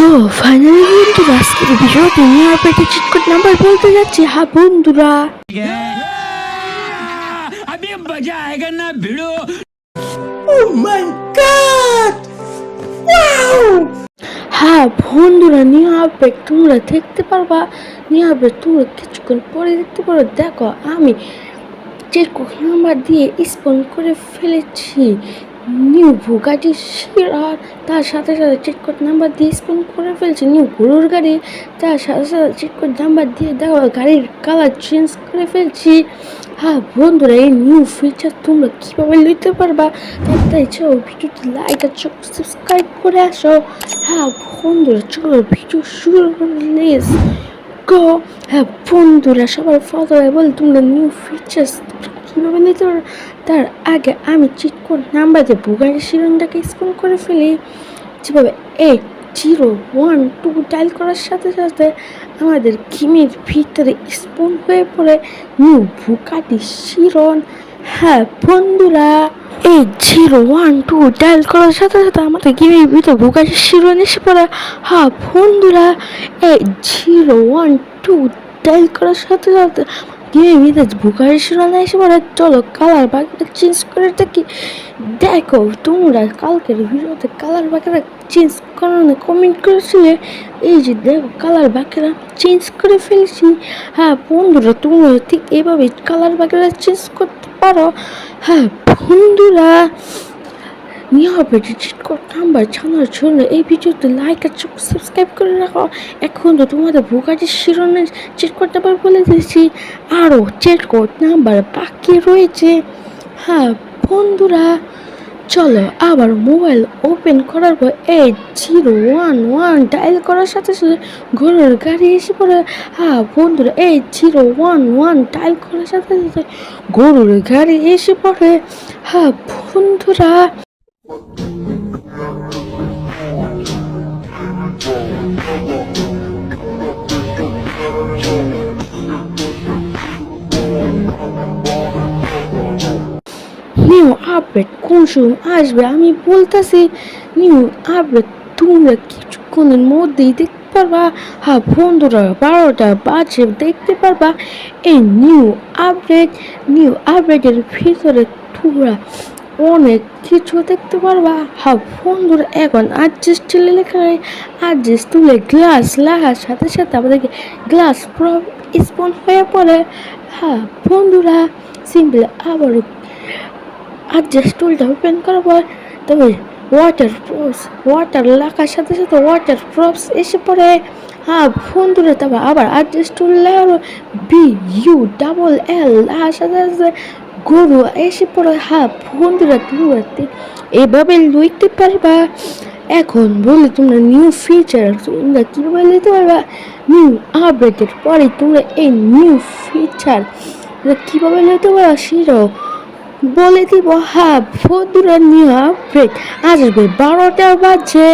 তো ফাইনালি বন্ধুরা আজকের ভিডিওতে নিয়ে আপনাদের চিটকট নাম্বার বলতে যাচ্ছি। হ্যাঁ বন্ধুরা, अभी मजा आएगा ना भिड़ो। হ্যাঁ বন্ধুরা, নিয়ে আপডেট তোমরা দেখতে পারবা। নিয়ে আপডেট তোমরা কিছুক্ষণ পরে দেখতে পারো। দেখো, আমি চিটকট নাম্বার দিয়ে স্পন করে ফেলেছি নিউ বুগাটি শিরার। তার সাথে সাথে চিটকট নাম্বার দিয়ে স্পন করে ফেলছি নিউ গরুর গাড়ি। তার সাথে সাথে চিটকট নাম্বার দিয়ে দেখো গাড়ির কালার চেঞ্জ করে ফেলছি। হ্যাঁ বন্ধুরা, এই নিউ ফিচার তোমরা কীভাবে নিতে পারবা তাই চলো ভিডিওটি লাইক আর সাবস্ক্রাইব করে আসো। হ্যাঁ বন্ধুরা, চলো ভিডিও শুরু করলে গো। হ্যাঁ বন্ধুরা, সবার ফটোয় বল তোমরা নিউ ফিচার্স কীভাবে নিতে পারো। তার আগে আমি চিটকট নাম্বার দিয়ে বুগাটি শিরোনটাকে স্পন করে ফেলি। যেভাবে 801 ডায়াল করার সাথে সাথে আমাদের গেমের ভিতরে স্পন হয়ে পড়ে নিউ বুগাটি শিরোন। হ্যাঁ বন্ধুরা, 801 ডায়াল করার সাথে সাথে আমাদের গেমের ভিতরে বুগাটি শিরোন এসে পড়ে। হ্যাঁ বন্ধুরা, 801 ডায়াল করার সাথে সাথে গেমের ভিতরে বুগাটি শিরোন এসে পড়ে। চলো কালার বাকিটা চেঞ্জ করে দেখি। দেখো তোমরা কালকের ভিডিওতে কালার বাকিরা চেঞ্জ করানো কমেন্ট করেছিলে। এই যে দেখো কালার বাকিরা চেঞ্জ করে ফেলেছি। হ্যাঁ বন্ধুরা, তোমরা ঠিক এইভাবে কালার বাকিরা চেঞ্জ করতে পারো। হ্যাঁ বন্ধুরা, নিয়ে হবে চিটকট নাম্বার জানার জন্য এই ভিডিওতে লাইক আর সাবস্ক্রাইব করে রাখো। এখন তো তোমাদের বুগাটি শিরোনের চিটকট নাম্বার বলে দিয়েছি, আরও চিটকট নাম্বার বাকি রয়েছে। হ্যাঁ বন্ধুরা, চলো আবার মোবাইল ওপেন করার পর 801 ডায়াল করার সাথে সাথে ঘরের গাড়ি এসে পড়ে। হ্যাঁ বন্ধুরা, 801 ডায়াল করার সাথে সাথে গরুর গাড়ি এসে পড়ে। হ্যাঁ বন্ধুরা, নিউ আপডেট কোন সময় আসবে আমি বলতেছি। নিউ আপডেট তোমরা কিছুক্ষণের মধ্যেই দেখতে পারবা। হ্যাঁ বন্ধুরা, 12টা বাজে দেখতে পারবা এই নিউ আপডেটের ভিতরে তোমরা অনেক কিছু দেখতে পারবা। হ্যাঁ বন্ধুরা, এখন অ্যাডজাস্ট লেখা হয়। অ্যাডজাস্ট তুলে গ্লাস লাগার সাথে সাথে আমাদেরকে গ্লাস স্পন হয়ে পড়ে। হ্যাঁ বন্ধুরা, সিম্পল আবারও অ্যাডজাস্ট টুলটা ওপেন করার পর তবে ওয়াটার লাগার সাথে সাথে ওয়াটার প্রপস এসে পড়ে। হ্যাঁ বন্ধুরা, তবে আবার অ্যাডজাস্ট টুল লাগানো BULL আর সাথে সাথে গরু এসে পড়ে। হ্যাঁ বন্ধুরা, তোমরা এইভাবে লইতে পারবা। এখন বলি তোমরা নিউ ফিচার তোমরা কীভাবে নিতে পারবা। নিউ আপডেটের পরে তোমরা এই নিউ ফিচার কীভাবে নিতে পারবা সেটাও বলে দিব। হ্যাঁ বন্ধুরা, নিউ আপডেট আসবে 12টা বাজে।